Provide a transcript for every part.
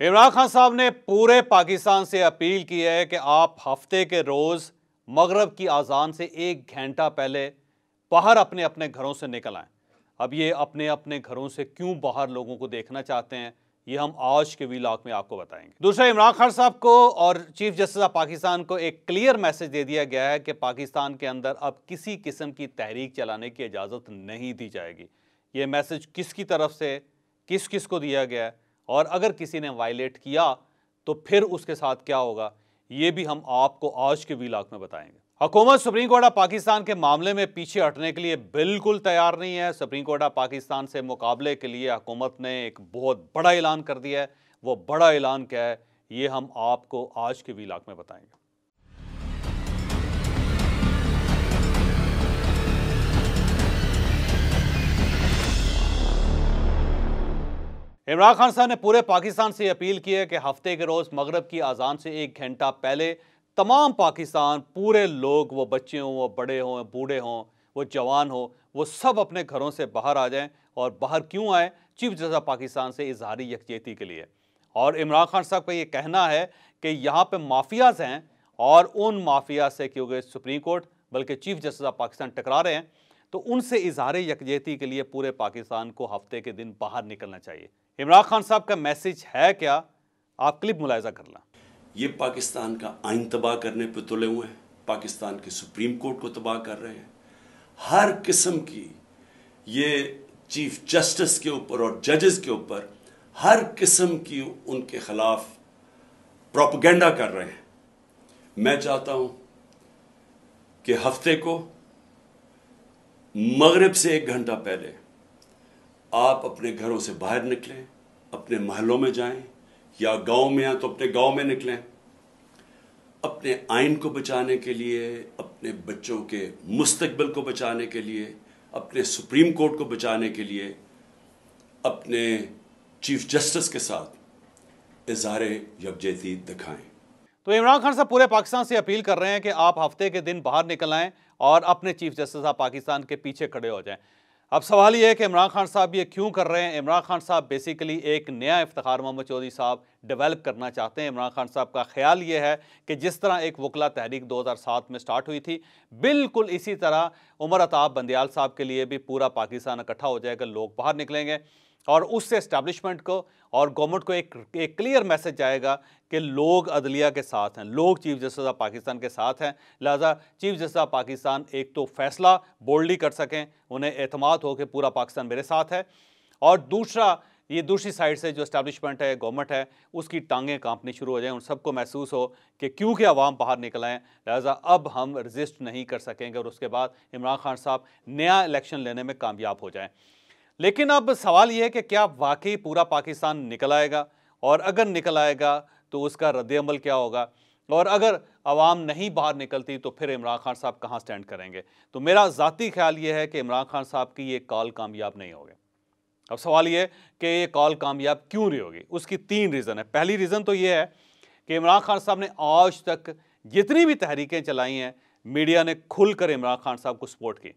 इमरान खान साहब ने पूरे पाकिस्तान से अपील की है कि आप हफ्ते के रोज़ मगरब की अजान से 1 घंटा पहले बाहर अपने अपने घरों से निकल आएं। अब ये अपने अपने घरों से क्यों बाहर लोगों को देखना चाहते हैं, ये हम आज के व्लॉग में आपको बताएंगे। दूसरा, इमरान खान साहब को और चीफ जस्टिस ऑफ पाकिस्तान को एक क्लियर मैसेज दे दिया गया है कि पाकिस्तान के अंदर अब किसी किस्म की तहरीक चलाने की इजाज़त नहीं दी जाएगी। ये मैसेज किसकी तरफ से किस किस को दिया गया है और अगर किसी ने वायलेट किया तो फिर उसके साथ क्या होगा, ये भी हम आपको आज के व्लॉग में बताएंगे। हुकूमत सुप्रीम कोर्ट ऑफ पाकिस्तान के मामले में पीछे हटने के लिए बिल्कुल तैयार नहीं है। सुप्रीम कोर्ट ऑफ पाकिस्तान से मुकाबले के लिए हुकूमत ने एक बहुत बड़ा ऐलान कर दिया है। वो बड़ा ऐलान क्या है, ये हम आपको आज के व्लॉग में बताएंगे। इमरान खान साहब ने पूरे पाकिस्तान से अपील की है कि हफ्ते के रोज़ मगरब की अजान से 1 घंटा पहले तमाम पाकिस्तान, पूरे लोग, वो बच्चे हों, वो बड़े हों, बूढ़े हों, वो जवान हो, वो सब अपने घरों से बाहर आ जाएं। और बाहर क्यों आए? चीफ जस्टिस ऑफ पाकिस्तान से इजहारी यकजहती के लिए। और इमरान खान साहब का ये कहना है कि यहाँ पे माफियाज हैं और उन माफिया से क्योंकि सुप्रीम कोर्ट बल्कि चीफ जस्टिस ऑफ पाकिस्तान टकरा रहे हैं, तो उनसे इजहार यकजहती के लिए पूरे पाकिस्तान को हफ्ते के दिन बाहर निकलना चाहिए। इमरान खान साहब का मैसेज है क्या? आप क्लिप मुलायजा कर लें। ये पाकिस्तान का आइन तबाह करने पे तुले हुए हैं, पाकिस्तान के सुप्रीम कोर्ट को तबाह कर रहे हैं। हर किस्म की ये चीफ जस्टिस के ऊपर और जजेस के ऊपर हर किस्म की उनके खिलाफ प्रोपेगेंडा कर रहे हैं। मैं चाहता हूं कि हफ्ते को मगरिब से 1 घंटा पहले आप अपने घरों से बाहर निकलें, अपने महलों में जाएं, या गांव में हैं तो अपने गांव में निकलें। अपने आइन को बचाने के लिए, अपने बच्चों के मुस्तकबिल को बचाने के लिए, अपने सुप्रीम कोर्ट को बचाने के लिए अपने चीफ जस्टिस के साथ इजहार यकजहती दिखाएं। तो इमरान खान साहब पूरे पाकिस्तान से अपील कर रहे हैं कि आप हफ्ते के दिन बाहर निकल आएं और अपने चीफ जस्टिस ऑफ पाकिस्तान के पीछे खड़े हो जाएं। अब सवाल यह है कि इमरान खान साहब ये क्यों कर रहे हैं? इमरान खान साहब बेसिकली एक नया इफ्तिखार मोहम्मद चौधरी साहब डेवलप करना चाहते हैं। इमरान खान साहब का ख्याल ये है कि जिस तरह एक वकला तहरीक 2007 में स्टार्ट हुई थी, बिल्कुल इसी तरह उमर अताब बंदियाल साहब के लिए भी पूरा पाकिस्तान इकट्ठा हो जाएगा, लोग बाहर निकलेंगे और उससे इस्टेब्लिशमेंट को और गवर्नमेंट को एक क्लियर मैसेज जाएगा कि लोग अदलिया के साथ हैं, लोग चीफ जस्टिस ऑफ पाकिस्तान के साथ हैं। लिहाजा चीफ जस्टिस ऑफ पाकिस्तान एक तो फैसला बोल्डली कर सकें, उन्हें एतमाद हो कि पूरा पाकिस्तान मेरे साथ है, और दूसरा ये दूसरी साइड से जो इस्टेब्लिशमेंट है, गवर्नमेंट है, उसकी टांगें कांपनी शुरू हो जाएं, उन सबको महसूस हो कि क्योंकि अवाम बाहर निकल आएँ, लिहाजा अब हम रजिस्ट नहीं कर सकेंगे और उसके बाद इमरान खान साहब नया इलेक्शन लेने में कामयाब हो जाएँ। लेकिन अब सवाल यह है कि क्या वाकई पूरा पाकिस्तान निकल आएगा, और अगर निकल आएगा तो उसका रद्द-ए-अमल क्या होगा, और अगर आवाम नहीं बाहर निकलती तो फिर इमरान खान साहब कहाँ स्टैंड करेंगे? तो मेरा ज़ाती ख्याल ये है कि इमरान खान साहब की ये कॉल कामयाब नहीं होगी। अब सवाल ये है कि ये कॉल कामयाब क्यों नहीं होगी? उसकी 3 रीज़न है। पहली रीज़न तो ये है कि इमरान खान साहब ने आज तक जितनी भी तहरीकें चलाई हैं, मीडिया ने खुलकर इमरान खान साहब को सपोर्ट की,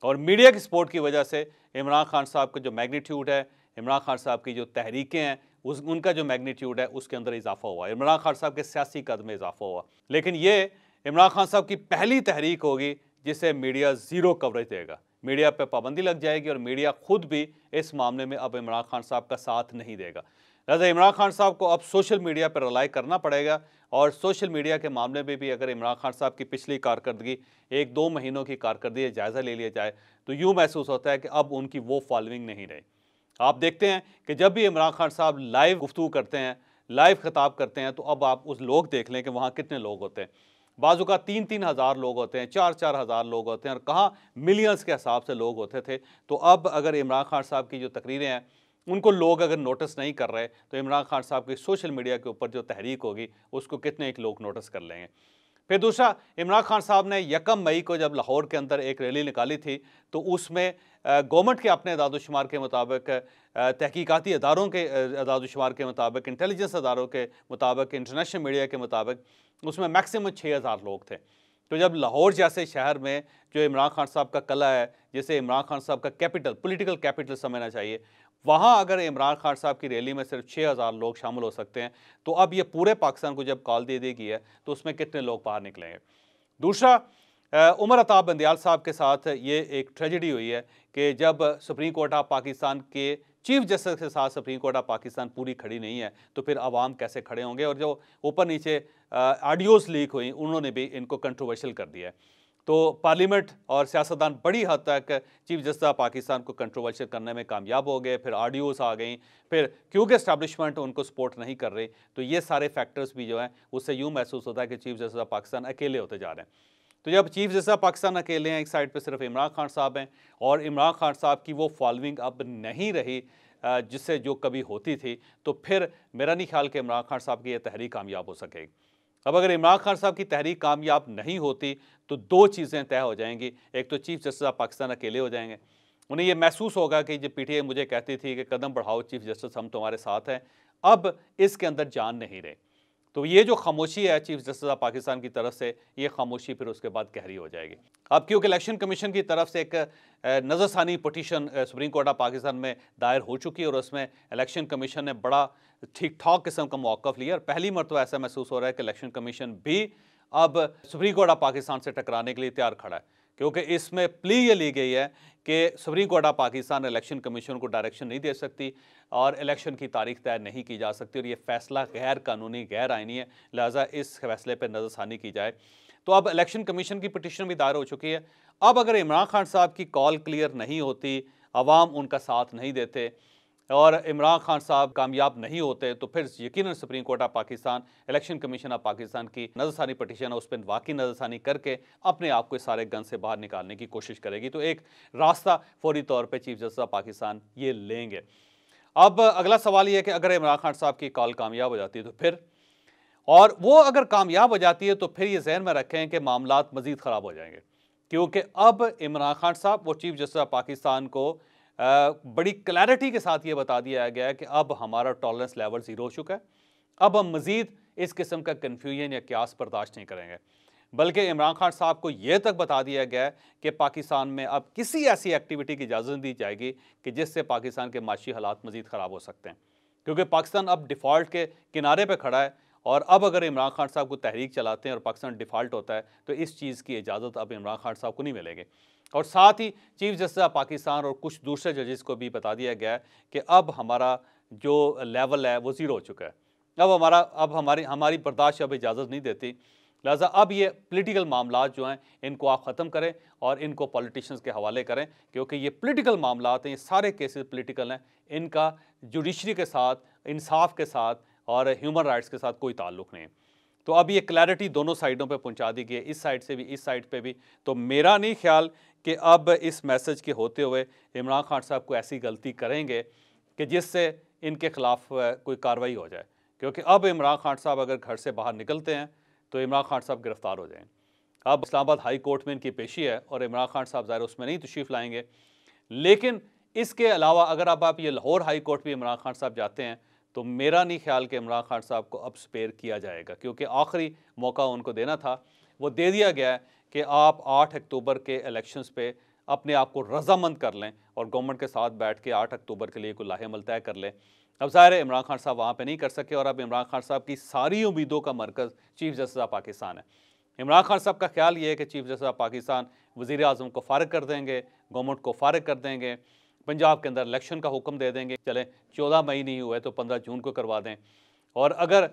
और मीडिया की सपोर्ट की वजह से इमरान खान साहब का जो मैग्नीट्यूड है, इमरान खान साहब की जो तहरीकें हैं, उनका जो मैग्नीट्यूड है उसके अंदर इजाफा हुआ, इमरान खान साहब के सियासी कद में इजाफा हुआ। लेकिन ये इमरान खान साहब की पहली तहरीक होगी जिसे मीडिया ज़ीरो कवरेज देगा, मीडिया पे पाबंदी लग जाएगी और मीडिया खुद भी इस मामले में अब इमरान खान साहब का साथ नहीं देगा। लिहाजा इमरान खान साहब को अब सोशल मीडिया पर रिलाई करना पड़ेगा, और सोशल मीडिया के मामले में भी अगर इमरान खान साहब की पिछली कारकर्दगी 1-2 महीनों की कारकर्दगी जायज़ा ले लिया जाए तो यूँ महसूस होता है कि अब उनकी वो फॉलोइंग नहीं रही। आप देखते हैं कि जब भी इमरान खान साहब लाइव गुफ्तगू करते हैं, लाइव खिताब करते हैं, तो अब आप उस लोग देख लें कि वहाँ कितने लोग होते हैं। बाज़ू का 3-3 हज़ार लोग होते हैं, 4-4 हज़ार लोग होते हैं, और कहाँ मिलियंस के हिसाब से लोग होते थे। तो अब अगर इमरान खान साहब की जो तकरीरें हैं उनको लोग अगर नोटिस नहीं कर रहे, तो इमरान खान साहब की सोशल मीडिया के ऊपर जो तहरीक होगी उसको कितने एक लोग नोटिस कर लेंगे। फिर दूसरा, इमरान खान साहब ने 1 मई को जब लाहौर के अंदर एक रैली निकाली थी, तो उसमें गवर्नमेंट के अपने अदाद-ओ-शुमार के मुताबिक, तहकीकाती अदारों के अदाद-ओ-शुमार के मुताबिक, इंटेलिजेंस अदारों के मुताबिक, इंटरनेशनल मीडिया के मुताबिक उसमें मैक्सिमम 6000 लोग थे। तो जब लाहौर जैसे शहर में जो इमरान खान साहब का किला है, जिसे इमरान खान साहब का कैपिटल, पॉलिटिकल कैपिटल समझना चाहिए, वहाँ अगर इमरान खान साहब की रैली में सिर्फ 6000 लोग शामिल हो सकते हैं, तो अब ये पूरे पाकिस्तान को जब कॉल दे दी गई है तो उसमें कितने लोग बाहर निकलेंगे। दूसरा, उमर अताब बंदियाल साहब के साथ ये एक ट्रेजेडी हुई है कि जब सुप्रीम कोर्ट ऑफ पाकिस्तान के चीफ जस्टिस के साथ सुप्रीम कोर्ट ऑफ पाकिस्तान पूरी खड़ी नहीं है, तो फिर अवाम कैसे खड़े होंगे। और जो ऊपर नीचे ऑडियोज़ लीक हुई, उन्होंने भी इनको कंट्रोवर्शियल कर दिया है। तो पार्लियामेंट और सियासतदान बड़ी हद तक चीफ जस्टिस ऑफ पाकिस्तान को कंट्रोवर्शियल करने में कामयाब हो गए। फिर ऑडियोज़ आ गई, फिर क्योंकि एस्टैब्लिशमेंट उनको सपोर्ट नहीं कर रही, तो ये सारे फैक्टर्स भी जो हैं उससे यूँ महसूस होता है कि चीफ जस्टिस ऑफ पाकिस्तान अकेले होते जा रहे हैं। तो जब चीफ जस्टिस ऑफ पाकिस्तान अकेले हैं, एक साइड पे सिर्फ इमरान खान साहब हैं, और इमरान खान साहब की वो फॉलोइंग अब नहीं रही जिससे जो कभी होती थी, तो फिर मेरा नहीं ख्याल कि इमरान खान साहब की ये तहरीक कामयाब हो सकेगी। अब अगर इमरान खान साहब की तहरीक कामयाब नहीं होती तो दो चीज़ें तय हो जाएंगी। एक तो चीफ जस्टिस ऑफ पाकिस्तान अकेले हो जाएंगे, उन्हें ये महसूस होगा कि जब पीटीआई मुझे कहती थी कि कदम बढ़ाओ चीफ जस्टिस, हम तुम्हारे साथ हैं, अब इसके अंदर जान नहीं रहे। तो ये जो खामोशी है चीफ जस्टिस ऑफ पाकिस्तान की तरफ से, ये खामोशी फिर उसके बाद गहरी हो जाएगी। अब क्योंकि इलेक्शन कमीशन की तरफ से एक नज़रसानी petition supreme court of Pakistan में दायर हो चुकी है और उसमें इलेक्शन कमीशन ने बड़ा ठीक ठाक किस्म का मौक़िफ़ लिया, और पहली मरतबा ऐसा महसूस हो रहा है कि इलेक्शन कमीशन भी अब सुप्रीम कोर्ट ऑफ पाकिस्तान से टकराने के लिए तैयार खड़ा है, क्योंकि इसमें प्ली ये ली गई है कि supreme court of Pakistan election commission को डायरेक्शन नहीं दे सकती और इलेक्शन की तारीख तय नहीं की जा सकती, और ये फैसला गैर कानूनी गैर आइनी है, लिहाजा इस फैसले पर नज़रसानी की जाए। तो अब इलेक्शन कमीशन की पटिशन भी दायर हो चुकी है। अब अगर इमरान खान साहब की कॉल क्लियर नहीं होती, अवाम उनका साथ नहीं देते और इमरान खान साहब कामयाब नहीं होते, तो फिर यकीनन supreme court of Pakistan election commission of Pakistan की नज़रसानी पटिशन है उस पर वाकई नज़रसानी करके अपने आप को इस सारे गन से बाहर निकालने की कोशिश करेगी। तो एक रास्ता फौरी तौर पर चीफ जस्टिस ऑफ पाकिस्तान ये लेंगे। अब अगला सवाल ये है कि अगर इमरान खान साहब की कॉल कामयाब हो जाती है तो फिर, और वो अगर कामयाब हो जाती है तो फिर ये जहन में रखें कि मामलात मज़ीद ख़राब हो जाएंगे, क्योंकि अब इमरान खान साहब वो चीफ जस्टिस ऑफ पाकिस्तान को बड़ी क्लैरिटी के साथ ये बता दिया गया है कि अब हमारा टॉलरेंस लेवल ज़ीरो हो चुका है, अब हम मज़ीद इस किस्म का कन्फ्यूजन या क्यास बर्दाश्त नहीं करेंगे। बल्कि इमरान खान साहब को ये तक बता दिया गया है कि पाकिस्तान में अब किसी ऐसी एक्टिविटी की इजाज़त दी जाएगी कि जिससे पाकिस्तान के माशी हालात मज़ीद ख़राब हो सकते हैं, क्योंकि पाकिस्तान अब डिफ़ॉल्ट के किनारे पर खड़ा है। और अब अगर इमरान खान साहब को तहरीक चलाते हैं और पाकिस्तान डिफ़ॉल्ट होता है, तो इस चीज़ की इजाज़त अब इमरान खान साहब को नहीं मिलेगी। और साथ ही चीफ जस्टिस ऑफ पाकिस्तान और कुछ दूसरे जजेस को भी बता दिया गया है कि अब हमारा जो लेवल है वो ज़ीरो हो चुका है, अब हमारी बर्दाश्त अब इजाज़त नहीं देती, लिहाजा अब ये पॉलिटिकल मामलात जो हैं इनको आप ख़त्म करें और इनको पॉलिटिशियंस के हवाले करें, क्योंकि ये पॉलिटिकल मामलात हैं, ये सारे केसेस पॉलिटिकल हैं, इनका जुडिशरी के साथ, इंसाफ के साथ और ह्यूमन राइट्स के साथ कोई ताल्लुक़ नहीं है। तो अब ये क्लैरिटी दोनों साइडों पे पहुंचा दी गई है, इस साइड से भी इस साइड पे भी। तो मेरा नहीं ख्याल कि अब इस मैसेज के होते हुए इमरान खान साहब को ऐसी गलती करेंगे कि जिससे इनके ख़िलाफ़ कोई कार्रवाई हो जाए, क्योंकि अब इमरान खान साहब अगर घर से बाहर निकलते हैं तो इमरान खान साहब गिरफ़्तार हो जाएँ। अब इस्लामाबाद हाई कोर्ट में इनकी पेशी है और इमरान खान साहब ज़ाहिर उसमें नहीं तशरीफ़ लाएँगे, लेकिन इसके अलावा अगर अब आप ये लाहौर हाई कोर्ट भी इमरान खान साहब जाते हैं तो मेरा नहीं ख्याल कि इमरान खान साहब को अब स्पेयर किया जाएगा, क्योंकि आखिरी मौका उनको देना था वो दे दिया गया है कि आप 8 अक्टूबर के इलेक्शंस पे अपने आप को रजामंद कर लें और गवर्नमेंट के साथ बैठ के 8 अक्टूबर के लिए कोई लाहेमल तय कर लें। अब ज़ाहिर है इमरान खान साहब वहाँ पे नहीं कर सके और अब इमरान खान साहब की सारी उम्मीदों का मरकज़ चीफ जस्टिस ऑफ पाकिस्तान है। इमरान खान साहब का ख्याल ये है कि चीफ जस्टिस ऑफ पाकिस्तान वज़ीर-ए-आज़म को फ़ारिग कर देंगे, गवर्नमेंट को फ़ारिग कर देंगे, पंजाब के अंदर इलेक्शन का हुक्म दे देंगे, चलें 14 मई नहीं हुए तो 15 जून को करवा दें, और अगर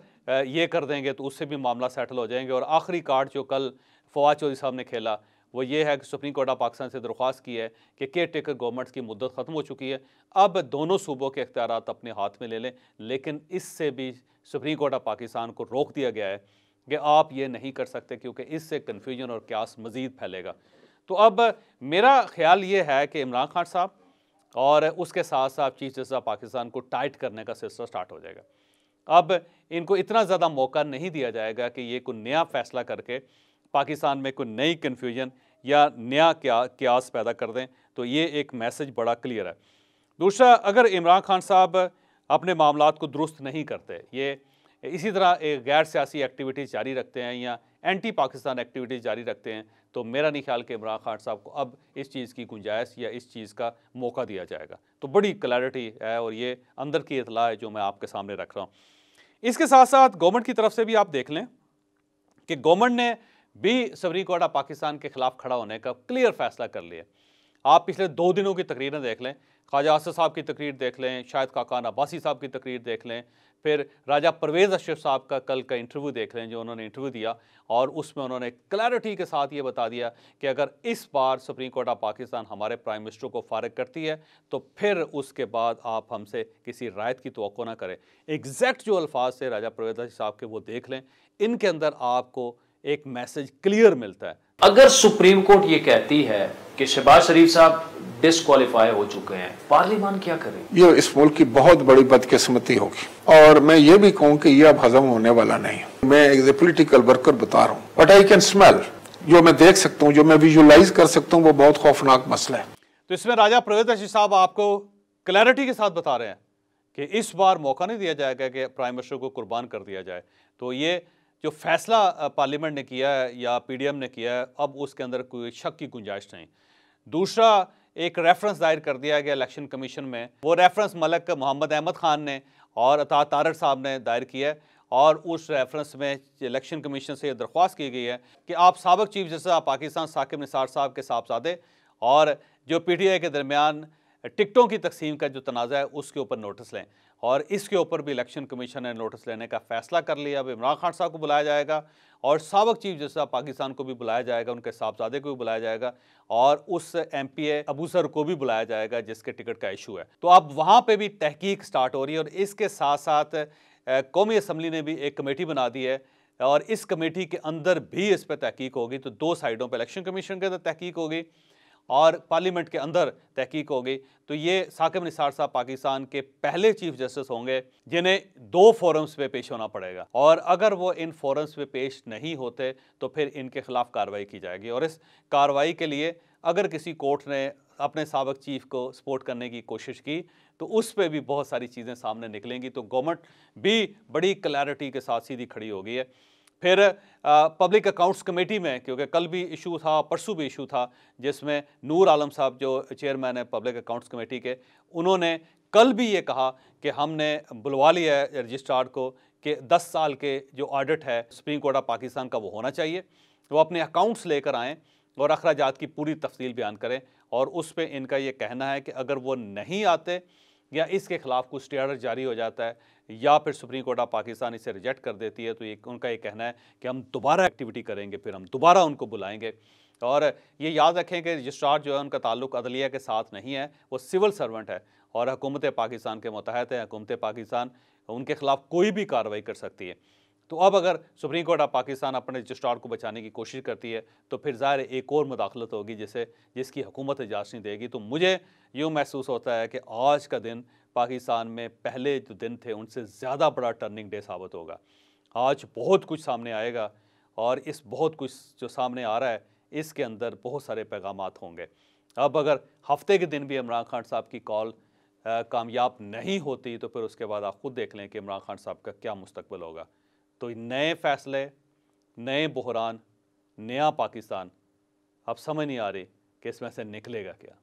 ये कर देंगे तो उससे भी मामला सेटल हो जाएंगे। और आखिरी कार्ड जो कल फवाद चौधरी साहब ने खेला वो ये है कि सुप्रीम कोर्ट ऑफ पाकिस्तान से दरख्वास्त की है कि केयर टेकर गवर्नमेंट्स की मुद्दत ख़त्म हो चुकी है, अब दोनों सूबों के इख्तियारात अपने हाथ में ले लें, लेकिन इससे भी सुप्रीम कोर्ट ऑफ पाकिस्तान को रोक दिया गया है कि आप ये नहीं कर सकते, क्योंकि इससे कन्फ्यूजन और क्यास मज़ीद फैलेगा। तो अब मेरा ख्याल ये है कि इमरान खान साहब और उसके साथ साथ चीफ जस्टिस ऑफ पाकिस्तान को टाइट करने का सिलसिला स्टार्ट हो जाएगा। अब इनको इतना ज़्यादा मौका नहीं दिया जाएगा कि ये कोई नया फ़ैसला करके पाकिस्तान में कोई नई कन्फ्यूजन या नया क्यास पैदा कर दें। तो ये एक मैसेज बड़ा क्लियर है। दूसरा, अगर इमरान खान साहब अपने मामलात को दुरुस्त नहीं करते, ये इसी तरह एक गैर सियासी एक्टिविटीज़ जारी रखते हैं या एंटी पाकिस्तान एक्टिविटीज़ जारी रखते हैं, तो मेरा नहीं ख्याल कि इमरान खान साहब को अब इस चीज़ की गुंजाइश या इस चीज़ का मौका दिया जाएगा। तो बड़ी क्लैरिटी है और ये अंदर की इतला है जो मैं आपके सामने रख रहा हूँ। इसके साथ साथ गवर्नमेंट की तरफ से भी आप देख लें कि गवर्नमेंट ने भी सुप्रीम कोर्ट ऑफ पाकिस्तान के खिलाफ खड़ा होने का क्लियर फैसला कर लिया। आप पिछले 2 दिनों की तकरीरें देख लें, ख्वाजा आसिफ साहब की तकरीर देख लें, शाहिद खाकान अब्बासी साहब की तकरीर देख लें, फिर राजा परवेज़ अशरफ साहब का कल का इंटरव्यू देख लें जो उन्होंने इंटरव्यू दिया, और उसमें उन्होंने क्लैरिटी के साथ ये बता दिया कि अगर इस बार सुप्रीम कोर्ट ऑफ पाकिस्तान हमारे प्राइम मिनिस्टर को फारिग करती है तो फिर उसके बाद आप हमसे किसी रायत की तवक्को ना करें। एग्जैक्ट जो अल्फाज से राजा परवेज़ अशरफ साहब के वो देख लें, इनके अंदर आपको एक मैसेज क्लियर मिलता है। अगर सुप्रीम कोर्ट ये कहती है कि शहबाज शरीफ साहब डिस्क्वालीफाई हो चुके हैं, पार्लियामान क्या करे? ये इस मुल्क की बहुत बड़ी बदकिस्मती होगी, और मैं ये भी कहूँ कि ये अब हजम होने वाला नहीं। मैं एज ए पॉलिटिकल वर्कर बता रहा हूँ, बट आई कैन स्मेल, जो मैं देख सकता हूँ, जो मैं विजुअलाइज कर सकता हूँ, वो बहुत खौफनाक मसला है। तो इसमें राजा परवेज़ अशरफ साहब आपको क्लैरिटी के साथ बता रहे हैं कि इस बार मौका नहीं दिया जाएगा कि प्राइम मिनिस्टर को कुर्बान कर दिया जाए। तो ये जो फैसला पार्लियामेंट ने किया है या पीडीएम ने किया है, अब उसके अंदर कोई शक की गुंजाइश नहीं। दूसरा, एक रेफरेंस दायर कर दिया गया इलेक्शन कमीशन में, वो रेफरेंस मलक मोहम्मद अहमद खान ने और अता तारड़ साहब ने दायर किया है, और उस रेफरेंस में इलेक्शन कमीशन से ये दरख्वास्त की गई है कि आप साबिक chief justice of Pakistan Saqib Nisar साहब के साहबजादे और जो पीटीआई के दरमियान टिकटों की तकसीम का जो तनाज़ा है उसके ऊपर नोटिस लें, और इसके ऊपर भी इलेक्शन कमीशन ने नोटिस लेने का फैसला कर लिया। अब इमरान खान साहब को बुलाया जाएगा और साबिक चीफ जस्टिस ऑफ पाकिस्तान को भी बुलाया जाएगा, उनके साहबजादे को भी बुलाया जाएगा, और उस एमपीए अबू सर को भी बुलाया जाएगा जिसके टिकट का इशू है। तो अब वहाँ पे भी तहकीक स्टार्ट हो रही है, और इसके साथ साथ कौमी असम्बली ने भी एक कमेटी बना दी है, और इस कमेटी के अंदर भी इस पर तहकीक होगी। तो 2 साइडों पर इलेक्शन कमीशन के अंदर तहकीक होगी और पार्लियामेंट के अंदर तहकीक होगी। तो ये साकिब निसार साहब पाकिस्तान के पहले चीफ जस्टिस होंगे जिन्हें 2 फोरम्स पे पेश होना पड़ेगा, और अगर वो इन फोरम्स पे पेश नहीं होते तो फिर इनके खिलाफ कार्रवाई की जाएगी। और इस कार्रवाई के लिए अगर किसी कोर्ट ने अपने साबिक चीफ को सपोर्ट करने की कोशिश की तो उस पर भी बहुत सारी चीज़ें सामने निकलेंगी। तो गवर्नमेंट भी बड़ी क्लैरिटी के साथ सीधी खड़ी हो गई है। फिर पब्लिक अकाउंट्स कमेटी में, क्योंकि कल भी इशू था, परसों भी इशू था, जिसमें नूर आलम साहब जो चेयरमैन है पब्लिक अकाउंट्स कमेटी के, उन्होंने कल भी ये कहा कि हमने बुलवा लिया है रजिस्ट्रार को कि 10 साल के जो ऑडिट है सुप्रीम कोर्ट ऑफ पाकिस्तान का वो होना चाहिए, वो अपने अकाउंट्स लेकर आएँ और अखराजात की पूरी तफसील बयान करें। और उस पर इनका ये कहना है कि अगर वो नहीं आते या इसके खिलाफ कुछ स्टे ऑर्डर जारी हो जाता है या फिर सुप्रीम कोर्ट ऑफ पाकिस्तान इसे रिजेक्ट कर देती है, तो ये उनका ये कहना है कि हम दोबारा एक्टिविटी करेंगे, फिर हम दोबारा उनको बुलाएंगे। और ये याद रखें कि रजिस्ट्रार जो है उनका ताल्लुक अदलिया के साथ नहीं है, वो सिविल सर्वेंट है और हुकूमत पाकिस्तान के मुतहत है। हुकूमत पाकिस्तान उनके खिलाफ कोई भी कार्रवाई कर सकती है। तो अब अगर सुप्रीम कोर्ट ऑफ पाकिस्तान अपने रजिस्ट्रार को बचाने की कोशिश करती है तो फिर ज़ाहिर एक और मुदाखलत होगी जिसकी हुकूमत इजाज़त नहीं देगी। तो मुझे यूँ महसूस होता है कि आज का दिन पाकिस्तान में पहले जो दिन थे उनसे ज़्यादा बड़ा टर्निंग डे साबित होगा। आज बहुत कुछ सामने आएगा, और इस बहुत कुछ जो सामने आ रहा है इसके अंदर बहुत सारे पैगामात होंगे। अब अगर हफ्ते के दिन भी इमरान खान साहब की कॉल कामयाब नहीं होती तो फिर उसके बाद आप खुद देख लें कि इमरान खान साहब का क्या मुस्तकबिल होगा। तो नए फैसले, नए बहरान, नया पाकिस्तान, अब समझ नहीं आ रही कि इसमें से निकलेगा क्या।